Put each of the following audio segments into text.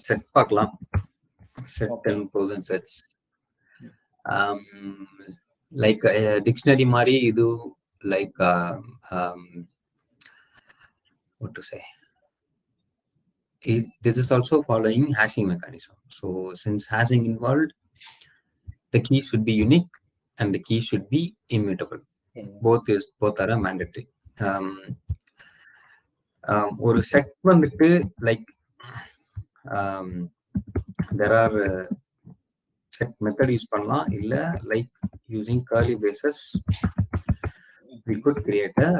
set பார்க்கலாம். Set and pros and sets. Like dictionary மாதிரி இது like what to say, this is also following hashing mechanism. So since hashing involved, the key should be unique and the key should be immutable. Both are mandatory. ஒரு set வந்துட்டு like there are set method use பண்ணலாம், இல்ல like using curly braces we could create a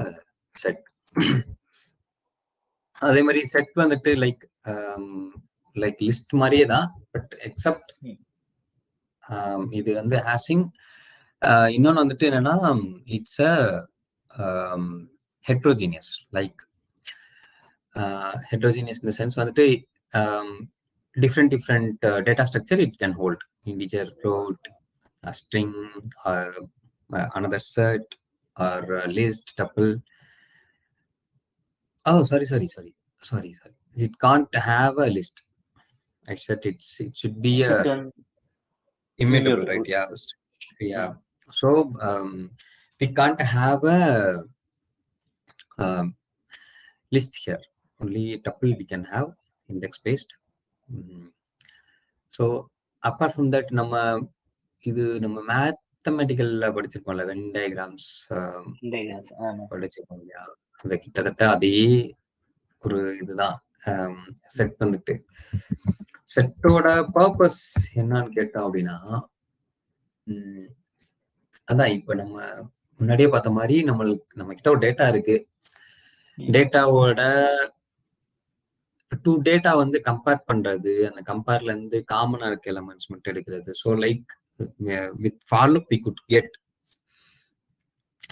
set. அதே மாதிரி set வந்துட்டு like list மாதிரியே தான், but accept இது வந்து ஹேஷிங். இன்னொன்று வந்துட்டு என்னன்னா it's a heterogeneous, like heterogeneous in the sense வந்துட்டு different data structure it can hold: integer, float, a string, or another set, or list, tuple. Oh, sorry. It can't have a list. I said it should be a immutable, right? Yeah. So we can't have a list here. Only tuple we can have, index based. So apart from that, நம்ம மேத்தமெட்டிக்கல்ல படிச்சிருக்கோம்ல, when diagrams படிச்சிருக்கோம் இல்லையா? அந்த கிட்டத்தட்ட அதே ஒரு இதுதான் set வந்துட்டு. செட்டோட பர்பஸ் என்னன்னு கேட்டோம் அப்படின்னா, அதான் இப்ப நம்ம முன்னாடியே பார்த்த மாதிரி நம்ம கிட்ட ஒரு டேட்டா இருக்கு. டேட்டாவோட டூ டேட்டா வந்து கம்பேர் பண்றது, அந்த கம்பேர்ல இருந்து காமனா இருக்க எலமெண்ட்ஸ் மட்டும் எடுக்கிறது. So like with for loop we could get,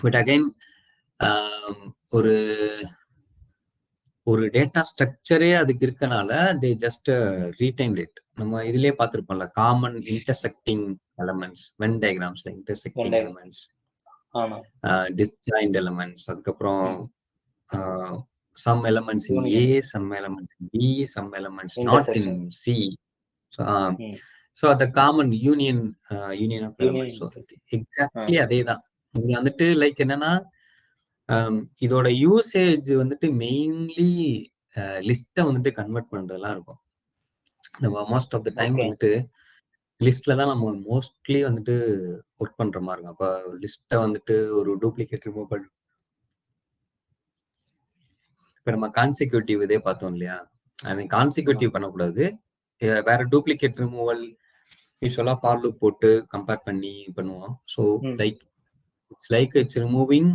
but again ஒரு டேட்டா ஸ்ட்ரக்சரே அதுக்கு இருக்கனால தே ஜஸ்ட் ரீடைன்ட் இட். நம்ம இதுலயே பார்த்திருப்போம்ல, காமன் இன்டர்செக்டிங் எலமெண்ட்ஸ், வென் டயக்ராம்ஸ்ல இன்டர்செக்டிங் எலமெண்ட்ஸ், டிஸ்ஜாயிண்ட் எலமெண்ட்ஸ், அதுக்கப்புறம் some elements in A, some elements in B, some elements not in C. So the common union of elements. So exactly அதேதான் இங்க வந்துட்டு. Like என்னன்னா இதோட யூசேஜ் வந்துட்டு mainly லிஸ்ட்டை வந்துட்டு கன்வெர்ட் பண்றதெல்லாம் இருக்கும். நம்ம மோஸ்ட் ஆஃப் த டைம் வந்துட்டு லிஸ்ட்ல தான் நம்ம மோஸ்ட்லி வந்துட்டு ஒர்க் பண்ற மாதிரி இருக்கும். அப்போ லிஸ்ட்டை வந்துட்டு ஒரு டூப்ளிகேட் ரிமூவ் பண்ணி, இப்ப நம்ம கான்சிக்யூட்டிவ் இதே பார்த்தோம் இல்லையா, ஐ மீன் கான்சிக்யூட்டிவ் பண்ணக்கூடாது, வேற டூப்ளிகேட் ரிமூவல் யூஸ்வலா ஃபார் லூப் போட்டு கம்பேர் பண்ணி பண்ணுவோம். So it's removing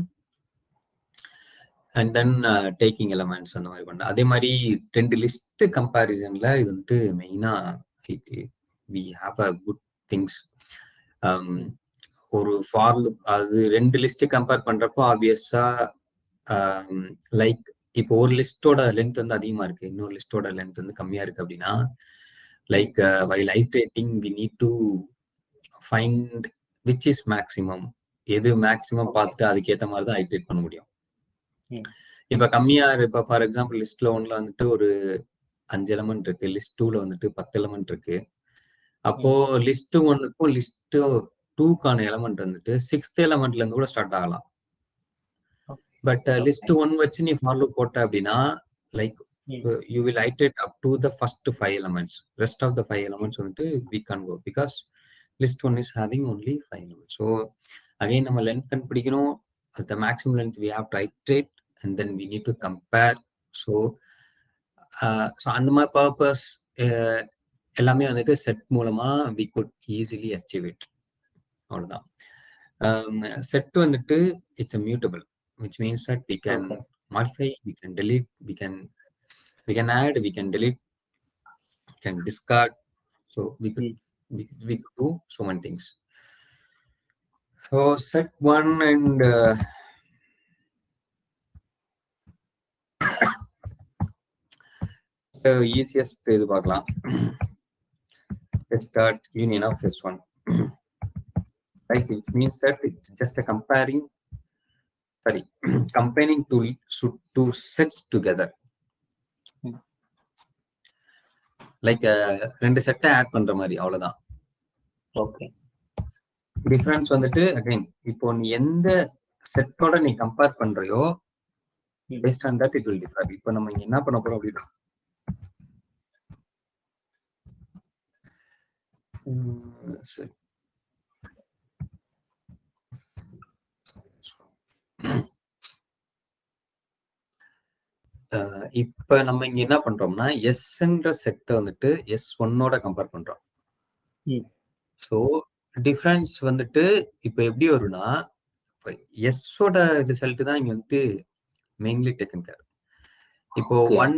and then taking elements அந்த மாதிரி பண்ண. அதே மாதிரி ரெண்டு லிஸ்ட் கம்பேரிசன்ல இது வந்துட்டு மெயினா we have a good things. ஒரு ஃபார் லூப் அது ரெண்டு லிஸ்ட் கம்பேர் பண்றப்போ ஆப்வியஸா லைக் இப்போ ஒரு லிஸ்டோட லென்த் வந்து அதிகமா இருக்கு, இன்னொரு லிஸ்டோட லென்த் வந்து கம்மியா இருக்கு அப்படின்னா, like while iterating we need to find which is maximum, எது மேக்ஸிமம் பார்த்துட்டு அதுக்கேற்ற மாதிரி தான் ஐட்ரேட் பண்ண முடியும். இப்ப கம்மியா இப்ப ஃபார் எக்ஸாம்பிள் லிஸ்ட் 1ல வந்துட்டு ஒரு 5 எலமெண்ட் இருக்கு, லிஸ்ட் 2ல வந்துட்டு 10 எலமெண்ட் இருக்கு. அப்போ லிஸ்ட் 1க்கும் லிஸ்ட் 2க்கான எலமெண்ட் வந்துட்டு 6th எலமெண்ட்ல இருந்து கூட ஸ்டார்ட் ஆகலாம். பட் லிஸ்ட் 1 வச்சு நீ ஃபார் லூப் போட்ட அப்படின்னா, like you will iterate up to the first 5 elements. Rest of the 5 elements வந்துட்டு we can't go because list 1 is having only 5 elements. So again நம்ம லென்த் கண்டுபிடிக்கணும், the maximum length we have to iterate and then we need to compare. So அந்த மாதிரி purpose எல்லாமே வந்துட்டு set மூலமா we could easily achieve it. அவ்வளவுதான். Set வந்துட்டு it's a mutable, which means that we can modify, we can delete, we can add, we can delete, we can discard. So we could do so many things. So set 1 and the easiest இது பார்க்கலாம். Let's start union of S1. Like it means that it's just a combining two sets together. Like 2 செட்டை add பண்ற மாதிரி, அவ்வளவுதான். Okay. Difference வந்துட்டு again இப்போ நீ எந்த செட்டோட நீ compare பண்றியோ based on that it will differ. இப்போ நம்ம இங்க என்ன பண்ண போறோம் அப்படின்னா இப்ப நம்ம இங்க என்ன பண்றோம்னா எஸ்ன்ற செட்டை வந்துட்டு S1ஓட கம்பேர் பண்றோம். ஸோ டிஃபரன்ஸ் வந்துட்டு இப்ப எப்படி வரும்னா எஸ்ஸோட ரிசல்ட் தான் இங்க வந்துட்டு மெயின்லி டேக்கன் கேர். இப்போ 1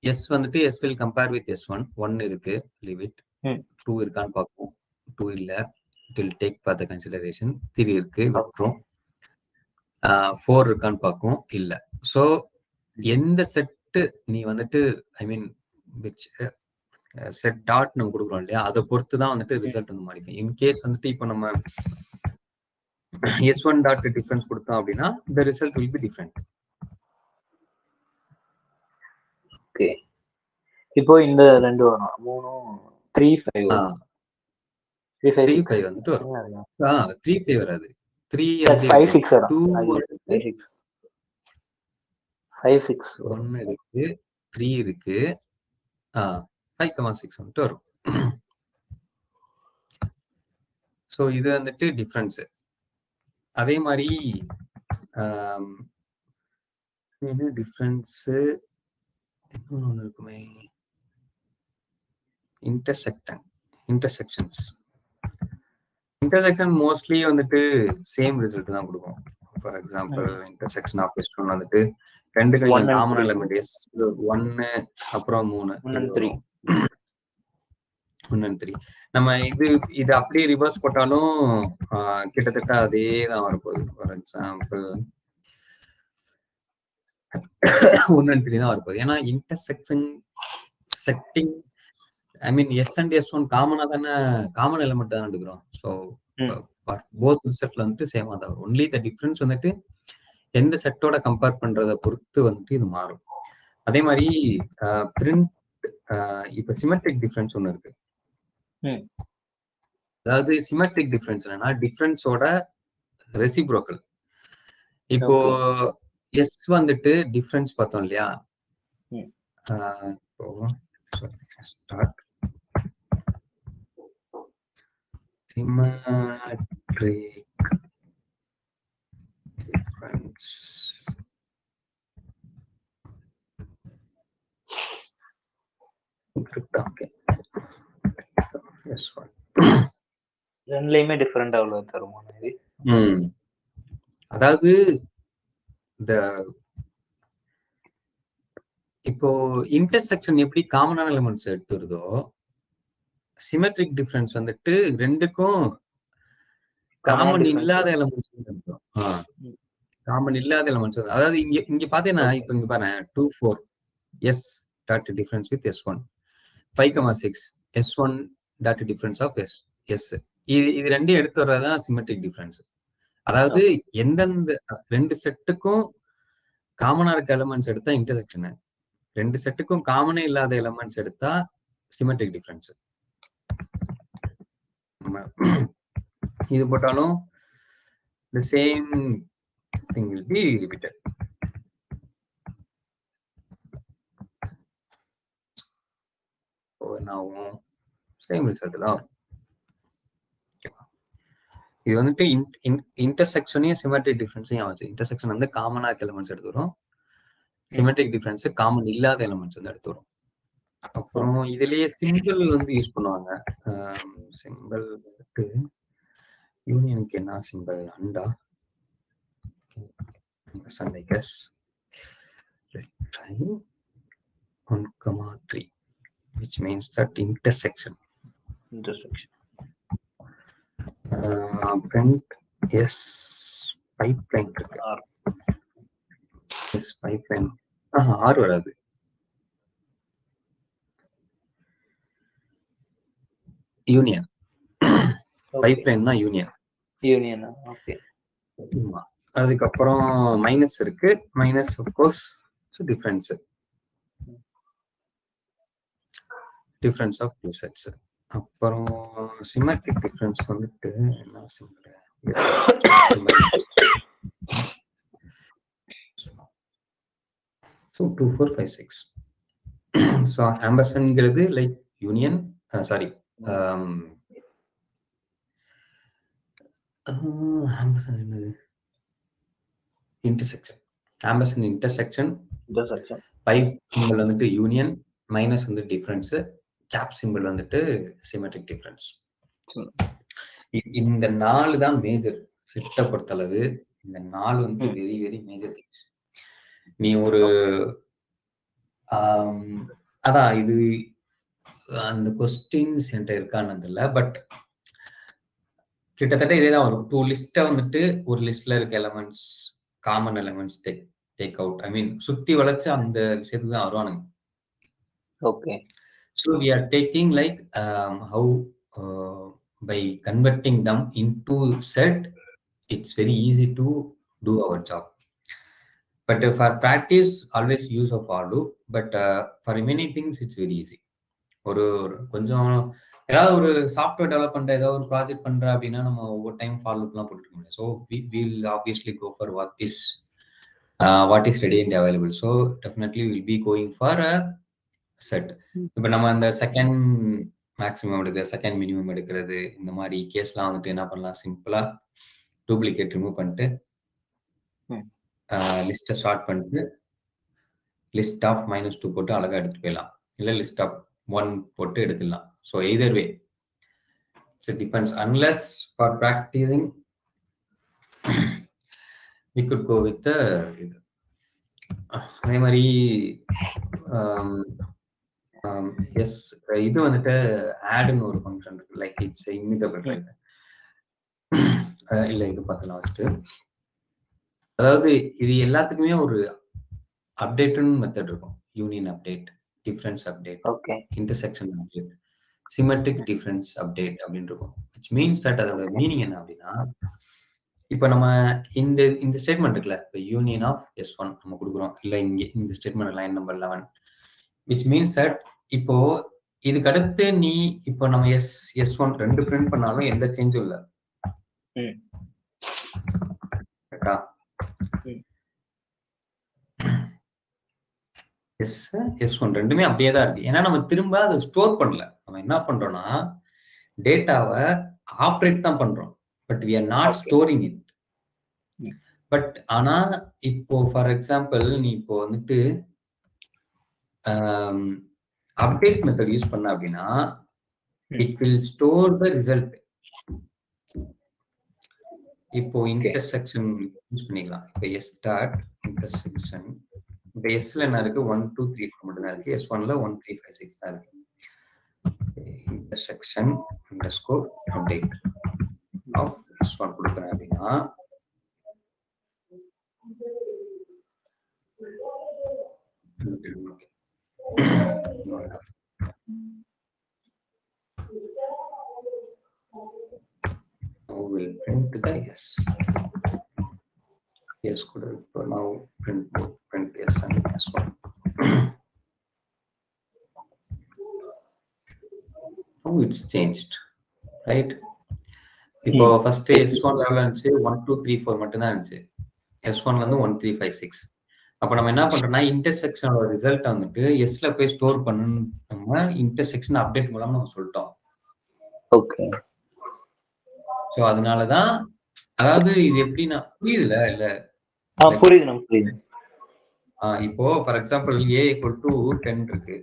S வந்துட்டு S will compare with S1. 1 இருக்கு, leave it. 2 இருக்கான்னு பார்ப்போம். 2 இல்ல, it will take for the consideration. 3 இருக்கு, விட்டுரும். 4 இருக்கான்னு பார்க்கும், இல்ல. ஸோ எந்த செட்டு நீ வந்துட்டு ஐ மீன் விச் செட் டாட் நம்ம கொடுக்குறோம் இல்லையா, அதை பொறுத்து தான் வந்துட்டு ரிசல்ட் வந்து மாடிஃபை. இன்கேஸ் வந்துட்டு இப்போ நம்ம S1 டாட் டிஃபரன்ஸ் கொடுத்தோம் அப்படின்னா the result will be different. Okay. இப்போ இந்த ரெண்டு வரும் 3 3 5 3 5 6 வந்துட்டு வரும். 3 5 வராது, 3 5 6 வரும். 5 6 5 6 1 இருக்கு, 3 இருக்கு, 5,6 வந்துட்டு வரும். ஸோ இது வந்துட்டு டிஃபரன்ஸ். அதே மாதிரி என்ன டிஃபரன்ஸ் இன்னொன்று இருக்குமே, இன்டர்செக்ஷன்ஸ் மோஸ்ட்லி வந்துட்டு சேம் ரிசல்ட் தான் கொடுக்கும். For example intersection of S1 வந்துட்டு ரெண்டுக்கு காமன் எலிமெண்ட் S1 அப்புறம் 3 1 and 3. நம்ம இது அப்படியே ரிவர்ஸ் போட்டாலும் கிட்டத்தட்ட அதே தான் வரப்போகுது. ஃபார் எக்ஸாம்பிள் 1 and 3 தான் வரப்போகுது. ஏன்னா setting I mean S and S1 காமனா தானே, காமன் எலிமெண்ட் தானே எடுக்கிறோம். ஸோ போத் செட்ல வந்துட்டு சேமா தான் வரும். ஒன்லி த டிஃபரன்ஸ் வந்துட்டு எந்த செட்டோட கம்பேர் பண்றதை பொறுத்து வந்துட்டு இது மாறும். அதே மாதிரி பிரிண்ட் இப்ப சிமெட்ரிக் டிஃபரன்ஸ் ஒன்று இருக்கு. அதாவது சிமெட்ரிக் டிஃபரன்ஸ் என்னன்னா டிஃபரன்ஸோட ரெசிப்ரோக்கல். இப்போ S வந்துட்டு டிஃபரன்ஸ் பார்த்தோம் இல்லையா, start symmetric difference okay S1 ரெண்டுலயுமே டிஃபரெண்ட் அவ்வளவு தருமா இது? அதாவது இப்போ இன்டர்செக்ஷன் எப்படி காமனான எலிமெண்ட்ஸ் எடுத்துருதோ, சிமெட்ரிக் டிஃபரன்ஸ் வந்துட்டு ரெண்டுக்கும் காமன் இல்லாத எலிமெண்ட்ஸ் எடுத்தோம். காமன் இல்லாத எலிமெண்ட்ஸ், அதாவது இங்க பாத்தீங்கன்னா இப்ப இங்க பாருங்க 2 4 S dot difference with S1, 5,6 S1 dot difference of S. இது ரெண்டையும் எடுத்து வர்றதுதான் சிமெட்ரிக் டிஃபரன்ஸ். அதாவது எந்தெந்த ரெண்டு செட்டுக்கும் காமனா இருக்க எலிமெண்ட்ஸ் எடுத்தா இன்டர்செக்ஷன், ரெண்டு செட்டுக்கும் காமனே இல்லாத எலிமெண்ட்ஸ் எடுத்தா சிமெட்ரிக் டிஃபரன்ஸ். இது போட்டாலும் the same thing will be repeated. now same result தான். இது வந்துட்டு இன்டர்செக்ஷனையும் சிமெட்ரிக் டிஃபரன்ஸையும் ஆச்சு. இன்டர்செக்ஷன் வந்து காமனா எலிமெண்ட்ஸ் எடுத்து வரும், சிமெட்ரிக் டிஃபரன்ஸ் காமன் இல்லாத எலிமெண்ட்ஸ் வந்து எடுத்து வரும். அப்புறம் இதுலயே சிம்பிள் வந்து யூஸ் பண்ணுவாங்க. சிம்பிள் வந்துட்டு யூனியனுக்கு என்ன சிம்பிள், அண்டா I guess 1,3 which means that intersection print S pipeline இருக்கு. S pipeline R வராது, யூனியன் பைப்லைன் தான் யூனியன். ஓகே. அதுக்கப்புறம் மைனஸ் இருக்கு, minus of course difference. Difference of two sets. அப்புறம் சிமெட்ரிக் டிஃபரன்ஸ் வந்துட்டு என்ன சிம்பிள் ஸோ 2 4 5 6. ஸோ ஆம்பர்சன்ங்கிறது லைக் யூனியன் சாரி ஆம்பர்சன் என்னது intersection. Ampersand intersection pipe simple வந்துட்டு யூனியன், மைனஸ் வந்து டிஃபரன்ஸ், கேப் சிம்பிள் வந்துட்டு சிமெட்ரிக் டிஃபரன்ஸ். இந்த 4 தான் மேஜர் செட்டை பொறுத்தளவு. இந்த 4 வந்து வெரி வெரி மேஜர் திங்ஸ். நீ ஒரு அதான் இது அந்த கொஸ்டின்ஸ் என்கிட்ட இருக்கான்னு இல்லை, பட் கிட்டத்தட்ட இதேதான் வரும். 2 லிஸ்ட்டை வந்துட்டு ஒரு லிஸ்ட்ல இருக்க elements common elements take out. I mean சுத்தி வளைச்சு அந்த விஷயத்துக்கு தான் வருவானுங்க. Okay. So we are taking like how by converting them into set, it's very easy to do our job. But for practice, always use of for loop. But for remaining things, it's very easy. ஒரு கொஞ்சம் ஏதாவது ஒரு software develop பண்ற ஏதாவது ஒரு project பண்ற அப்படின்னா நம்ம ஒவ்வொரு டைம் ஃபார் லூப்லாம் போட்டுக்க முடியும். So will obviously go for what is ready and available. So definitely will be going for a set. இப்போ நம்ம அந்த செகண்ட் மேக்ஸிமம் எடுக்கிறது, செகண்ட் மினிமம் எடுக்கிறது, இந்த மாதிரி கேஸ்லாம் வந்துட்டு என்ன பண்ணலாம், சிம்பிளா டூப்ளிகேட் ரிமூவ் பண்ணிட்டு லிஸ்ட்டை ஸ்டார்ட் பண்ணிட்டு லிஸ்ட் ஆஃப் -2 போட்டு அழகா எடுத்துட்டு போயிடலாம். இல்லை லிஸ்ட் ஆஃப் 1 போட்டு எடுத்துடலாம். So either way it's depends. Unless for practising we could go with the இது. அதே மாதிரி எஸ் இது வந்துட்டு ஆட்னு ஒரு ஃபங்க்ஷன் இருக்கு. Like it's immutable. இல்லை இது பார்த்தலாம் ஃபர்ஸ்ட். அதாவது இது எல்லாத்துக்குமே ஒரு அப்டேட்னு மெத்தட் இருக்கும். Union update, difference update, intersection update, symmetric difference update அப்படின்னு இருக்கும். விச் மீன்ஸ் தட் அதோட மீனிங் என்ன அப்படின்னா, இப்போ நம்ம இந்த ஸ்டேட்மெண்ட் இருக்குல்ல, இப்போ யூனியன் ஆஃப் S1 நம்ம கொடுக்குறோம். இல்லை இங்கே இந்த statement line number 11, which means that இப்போ இதுக்கு அடுத்து நீ இப்போ நம்ம S1 2 பிரிண்ட் பண்ணாலும் எந்த சேஞ்சும் இல்லை. S1 ரெண்டுமே அப்படியே தான் இருக்கு. ஏன்னா நம்ம திரும்ப அதை ஸ்டோர் பண்ணல. நம்ம என்ன பண்றோம்னா டேட்டாவை ஆப்ரேட் தான் பண்றோம். But we are not storing it. But ஆனா இப்போ ஃபார் எக்ஸாம்பிள் நீ இப்போ வந்துட்டு அப்டேட் மெத்தட் யூஸ் பண்ண அப்படின்னா it will store the result. இப்போ இன்டர்செக்ஷன் யூஸ் பண்ணிக்கலாம். இப்போ S டாட் இன்டர்செக்ஷன், இப்போ எஸ்ல என்ன இருக்கு, 1 2 3 4 மட்டும் தான் இருக்கு. S1ல 1 3 5 6 தான் இருக்கு. Intersection underscore update of S1 கொடுக்குறேன் அப்படின்னா will print the yes could now print S and S1. Now it's changed, right? இப்போ ஃபர்ஸ்ட் S1 லெவல் இருந்துச்சு, 1 2 3 4 மட்டும் தான் இருந்துச்சு. S1ல இருந்து 1 3 5 6. அப்ப நம்ம என்ன பண்றோம்னா இன்டர்செக்ஷனோட ரிசல்ட் வந்துட்டு எஸ்ல போய் ஸ்டோர் பண்ணணும். நம்ம இன்டர்செக்ஷன் அப்டேட் மூலம் நம்ம சொல்லிட்டோம். ஓகே. சோ அதனாலதான், அதாவது இது எப்படின்னா புரியுதுல இல்ல? புரியுது. இப்போ ஃபார் எக்ஸாம்பிள் A = 10 இருக்கு,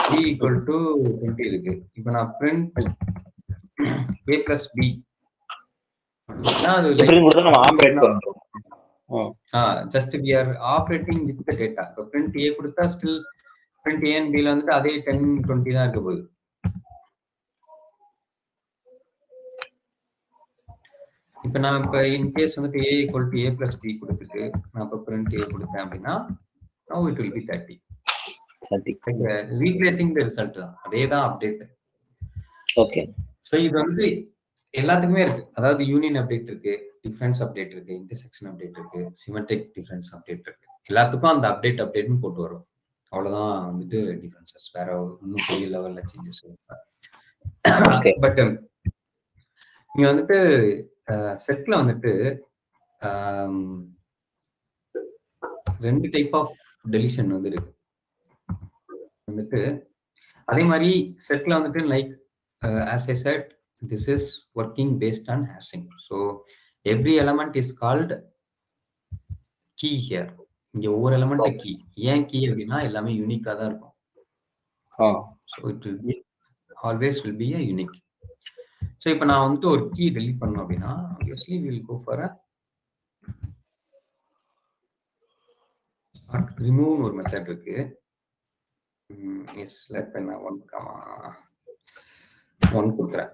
B = 20 இருக்கு. இப்போ நான் print A + B just we are operating with the data. So print A கொடுத்தா still print A and B ல வந்துட்டு அதே 10 20 தான் இருக்க போகுது. இப்போ நான் இப்போ இன்கேஸ் வந்துட்டு A = A + B கொடுத்துட்டு நான் இப்போ print A கொடுத்தேன் அப்படின்னா now it will be 30. Replacing the result தான், அதே தான் அப்டேட். ஓகே. ஸோ இது வந்து எல்லாத்துக்குமே இருக்கு. அதாவது யூனியன் அப்டேட் இருக்கு, டிஃபரன்ஸ் அப்டேட் இருக்கு, இன்டர்செக்ஷன் அப்டேட் இருக்கு, சிமெட்ரிக் டிஃபரன்ஸ் அப்டேட் இருக்கு. எல்லாத்துக்கும் அந்த அப்டேட்னு போட்டு வரும். அவ்வளவுதான் வந்துட்டு டிஃபரன்சஸ். வேற இன்னும் பெரிய லெவல்ல சேஞ்சஸ். ஓகே பட் நீங்க வந்துட்டு செட்ல வந்துட்டு ரெண்டு டைப் ஆஃப் டெலிஷன் வந்து இருக்கு வந்துட்டு. அதே மாதிரி செட்ல வந்துட்டு like as I said, this is working based on hashing. So every element is called key here. இங்க ஒவ்வொரு எலமெண்ட் கீ. ஏன் கீ அப்படின்னா எல்லாமே யூனிக்கா தான் இருக்கும். So it will be always will be a unique. So இப்போ நான் வந்துட்டு ஒரு கீ டெலீட் பண்ணணும் அப்படின்னா obviously we will go for a remove ஒரு மெத்தட் இருக்கு. எஸ்ல இப்போ நான் 1 கொடுக்குறேன்.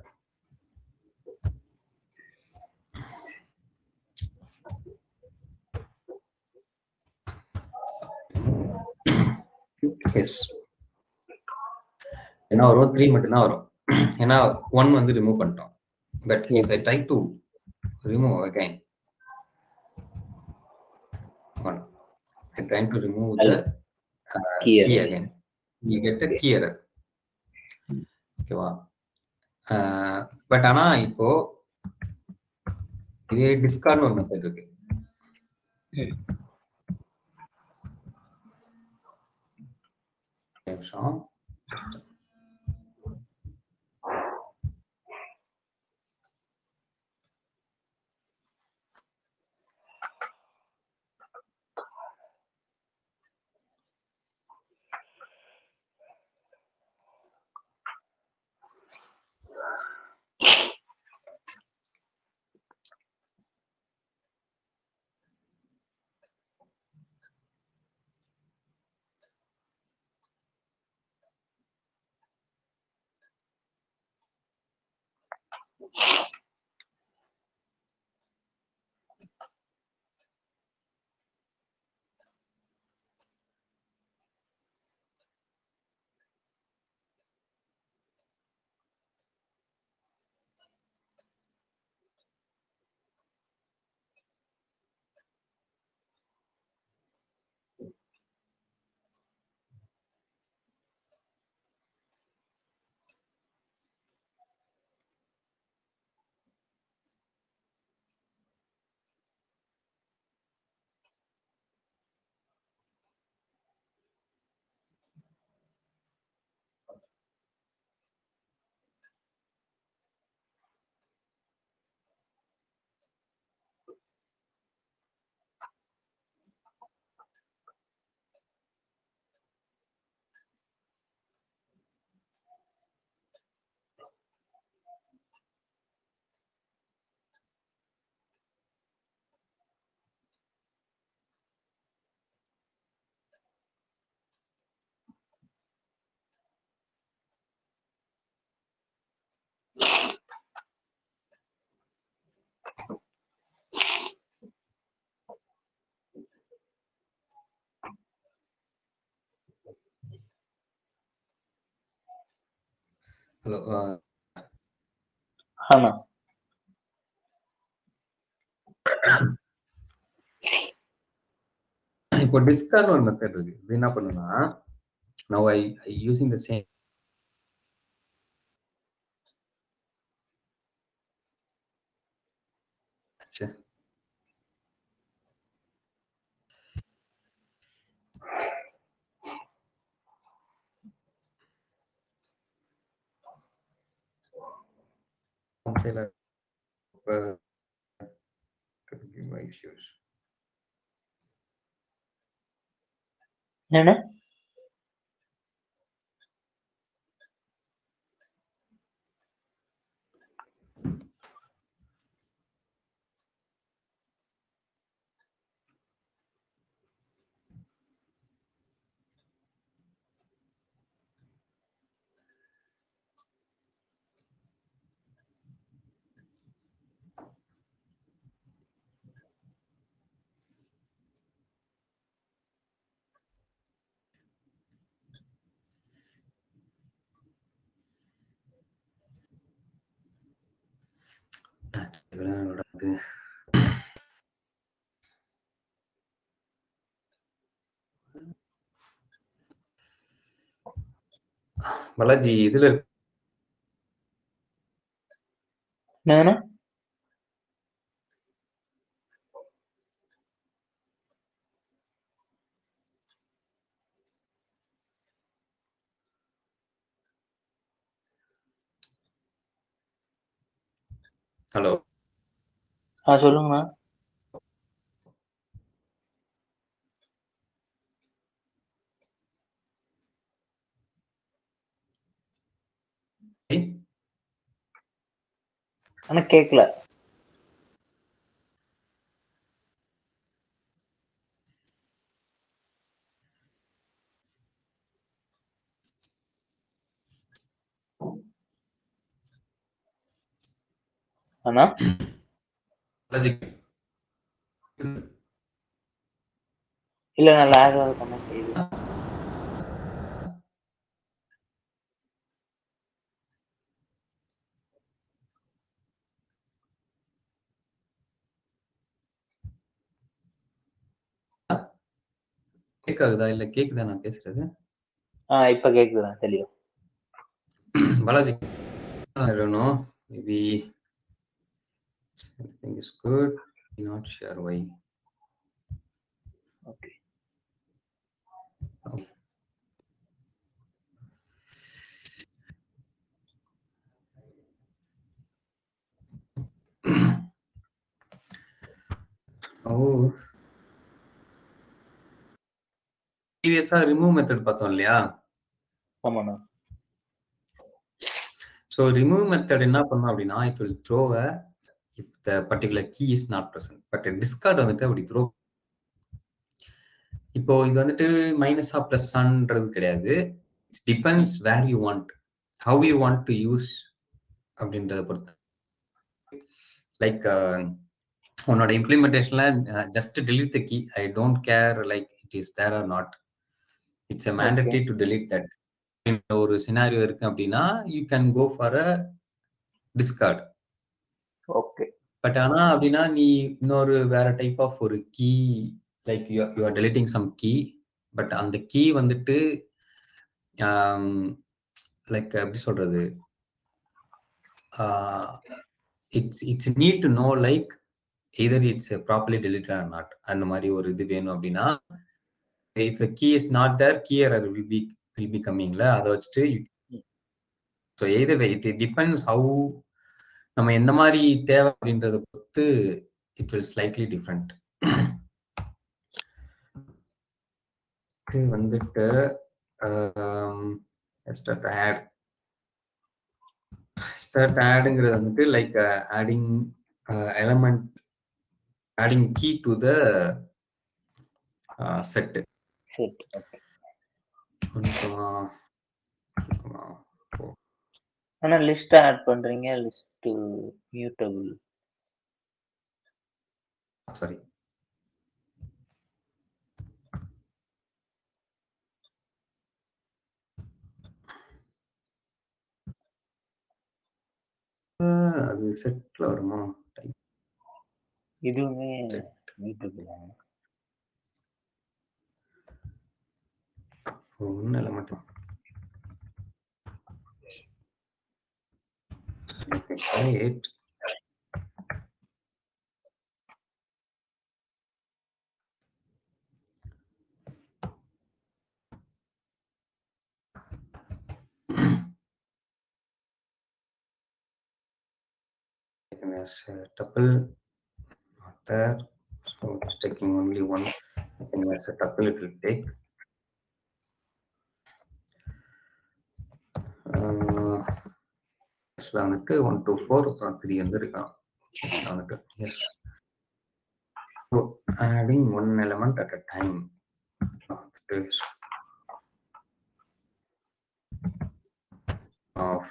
எஸ் ஏன்னா வரும் 3 மட்டும்தான் வரும். ஏன்னா 1 வந்து ரிமூவ் பண்ணிட்டோம். But if I try to remove again 1, I try to remove the key again, you get a key error. ஓகேவா? பட் ஆனா இப்போ இதே டிஸ்கார்ட்னு ஒரு மெத்தட் இருக்கு. நிமிஷம். ஹலோ. ஆமா. இப்போ டிஸ்கார்ட்னு ஒரு மெத்தட் இருக்கு. இது என்ன பண்ணுன்னா now I using the same issues. என்ன பாலாஜி இதுல இருக்கு. என்னங்கண்ணா? ஹலோ, சொல்லுங்கண்ணா. ஆனா கேட்கல. அண்ணா பாலாஜி இல்ல, நான் லேக் ஆகுது பண்ண செய்யுது. கேட்காதா இல்ல கேக்குதா நான் பேசுறது? இப்ப கேக்குதுண்ணா தெளிவா. Balaji, I don't know, maybe everything is good, not sure why. Okay. Okay. Oh, previously remove method பார்த்தோம் இல்லையா? ஆமாண்ணா. ஸோ ரிமூவ் மெத்தட் என்ன பண்ணும் அப்படின்னா, it will throw a if the particular key is not present. But discard வந்துட்டு அப்படி throw. இப்போ இது வந்துட்டு மைனஸா பிளஸ்ன்றது கிடையாது. It's depends where you want, how you want to use அப்படின்றத பொறுத்து. லைக் உன்னோட இம்ப்ளிமெண்டேஷன்ல just delete the key, I don't care like it is there or not, it's a mandatory to delete that. ஒரு சினாரியோ இருக்கு அப்படின்னா you can go for a discard. Okay. But ஆனா அப்படின்னா நீ இன்னொரு வேற டைப் ஆஃப் ஒரு key, like you are deleting some key, but அந்த கீ வந்துட்டு லைக் எப்படி சொல்றது, it's need to know like either it's properly deleted or not. அந்த மாதிரி ஒரு இது வேணும் அப்படின்னா, if a key is not there, key error will be coming ல, அதை வச்சுட்டு so either way it depends how நம்ம எந்த மாதிரி தேவை அப்படின்றத பொறுத்து it will slightly different. வந்துட்டு start addங்கிறது வந்துட்டு like adding element, adding key to the set. Set. Okay. ஆனா லிஸ்ட் ஆட் பண்றீங்க, லிஸ்ட் மியூட்டபிள். சாரி, அது செட்ல வருமா? இதுவுமே மியூட்டபிள். ஒன்றும் இல்லை மட்டும் it. As a tuple, not there, so it's taking only one. I think as a tuple it will take. வந்துட்டு 1 2 4 அப்புறம் 3 வந்து இருக்கலாம். வந்துட்டு yes, so adding one element at a time. Of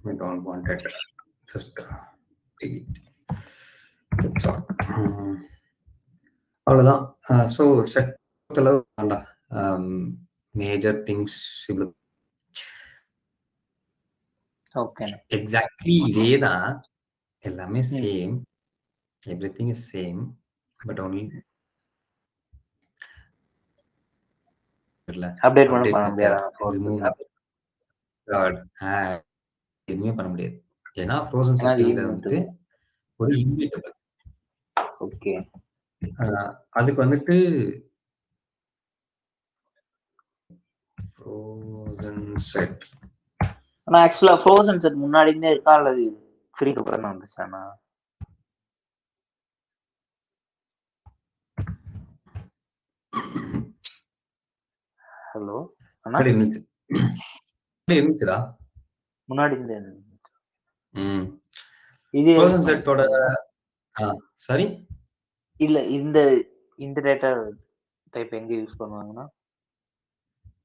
we don't want it, just delete. That's all. அவ்வளவுதான். So set அளவு வேண்டாம், major things இவ்வளவு. Okay. Exactly இதே தான், எல்லாமே same, everything is same, but only update பண்ண அப்டேட் முடியாது. Method, remove method, எதுவுமே பண்ண முடியாது. ஏன்னா ஃப்ரோசன் ஏன்னா அது செட்டிங்ல வந்துட்டு ஒரு இன்விட்டபிள். ஓகே. அதுக்கு வந்துட்டு ஃப்ரோசன் செட். ஆனா ஆக்சுவலா ஃப்ரோசன் செட் முன்னாடி இருந்தே இருக்கா அல்லது ஃப்ரீ டு பிளே வந்துச்சானா? ஹலோ அண்ணா, முன்னாடி இருந்துச்சு. இருந்துச்சுடா முன்னாடி இருந்தே இருந்துச்சு. இது ஃப்ரோசன் செட்டோட சாரி இல்ல இந்த இந்த டேட்டா டைப் எங்க யூஸ் பண்ணுவாங்கன்னா,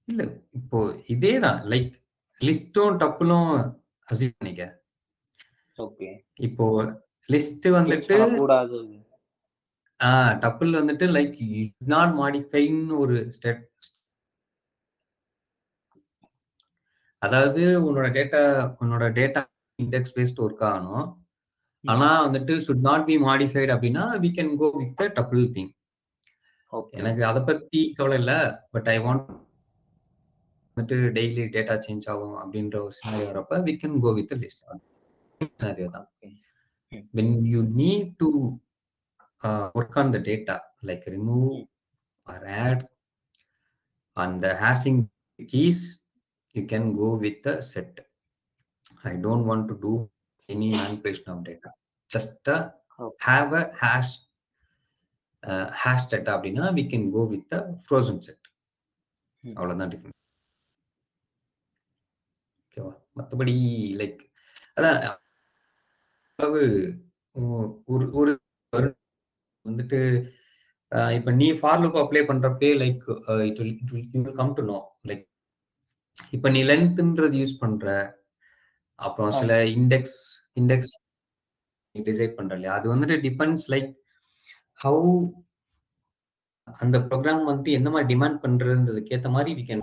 இல்ல இப்போ இதேதான் லைக் லிஸ்டும் டப்புலும் அசியூம் பண்ணிக்க. ஓகே. இப்போ லிஸ்ட் வந்துட்டு கூடாது. டப்புள் வந்துட்டு லைக் நாட் மாடிஃபைன்னு ஒரு ஸ்டேட். அதாவது உன்னோட டேட்டா இண்டெக்ஸ் பேஸ்ட் ஒர்க் ஆகணும். ஆனா வந்துட்டு should not be modified அப்படின்னா we can go with the tuple thing. எனக்கு அதை பத்தி கவலை இல்லை. பட் ஐ வாண்ட் வந்துட்டு டெய்லி டேட்டா சேஞ்ச் ஆகும் அப்படின்ற ஒரு சினாரியோ வரப்ப we can go with the list. Scenario தான். when you need to work on the data like remove or add on the hashing keys, you can go with the set. I don't want to do any manipulation of data. Just have a hash data அப்படின்னா we can go with the frozen set. அவ்வளவுதான் difference. ஓகேவா? மற்றபடி like அதான் அளவு ஒரு வந்துட்டு இப்ப நீ ஃபார் லூப் அப்ளை பண்றப்பே like it will come to know like இப்ப நீ லென்த்ன்றது யூஸ் பண்ற, அப்புறம் சில இண்டெக்ஸ் டிசைட் பண்ற இல்லையா, அது வந்துட்டு டிபெண்ட்ஸ் லைக் ஹவு அந்த ப்ரோக்ராம் வந்துட்டு எந்த மாதிரி டிமாண்ட் பண்றதுன்றதுக்கு ஏத்த மாதிரி we can